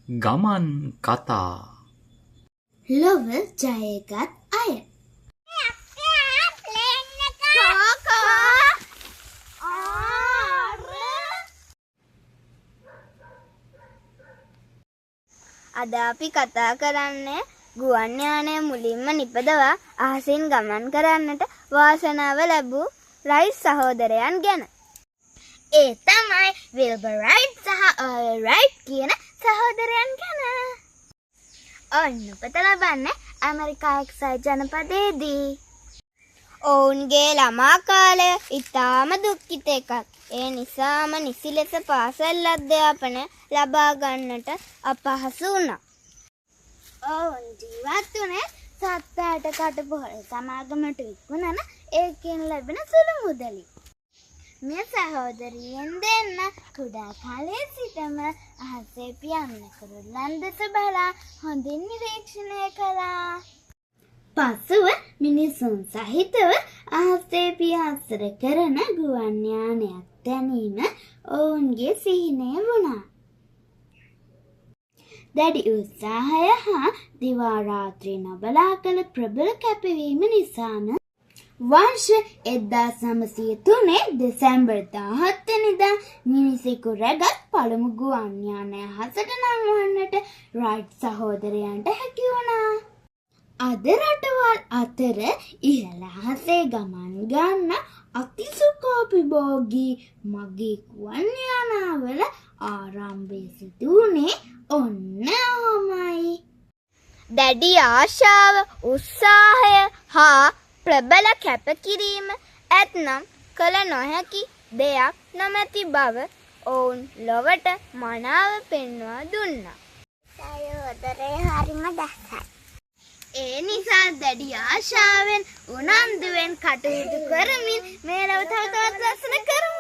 ගමන් කතා ලොව ජයගත් අය අද අපි කතා කරන්නේ ගුවන් යානය මුලින්ම නිපදවා අහසින් ගමන් කරන්නට වාසනාව ලැබූ රයිට් සහෝදරයන් ගැන. ඒ තමයි විල්බර් රයිට් සහ අර්ල් රයිට් කියන සහෝදරයන් ගැන. ඔන්න උපත ලබන්නේ ඇමරිකා එක්සත් ජනපදයේදී. ඔවුන්ගේ ළමා කාලය ඉතාම දුක්ඛිත එකක්. ඒ නිසාම නිසි ලෙස පාසල් අධ්‍යාපනය ලබා ගන්නට අපහසු වුණා. ඔවුන් ජීවත් වුණේ සත්පෑට කටපොහොර සමාගමට විකුණන ඒකෙන් ලැබෙන සුළු මුදලින්. මේ සහෝදරියන් දෙන්න කුඩා කාලයේ සිටම අහසේ පියන්න කුරුල්ලන් දෙස බලා හොඳින් නිරීක්ෂණය කළා. පසුව මිනිසුන් සහිතව අහසේ පියාසර කරන ගුවන් යානයක් දැනීම ඔවුන්ගේ සිහිනය වුණා. දැඩි උත්සාහය හා දිවා රාත්‍රී නොබලා කළ ප්‍රබල කැපවීම නිසාම වර්ෂ 1903 දෙසැම්බර් 17 වෙනිදා මිනිසෙකු රැගත් පළමු ගුවන් යානය හසට නංවන්නට රයිට් සහෝදරයන්ට හැකි වුණා. අද රටවල් අතර ඉහළ අහසේ ගමන් ගන්න අතිසුඛෝපභෝගී මගී ගුවන් යානාවල ආරම්භය සිදු වුණේ ඔන්න ඔහොමයි. දැඩි ආශාව, උත්සාහය හා ප්‍රබල කැපකිරීම ඇතනම් කළ නොහැකි දෙයක් නොමැති බව ඔවුන් ලොවට මනාව පෙන්වා දුන්නා. සහෝදරේ හරිම දක්ෂයි. ඒ නිසා දැඩි ආශාවෙන් උනන්දුවෙන් කටයුතු කරමින් මේ ලොව තව තවත් ලස්සන කරමු.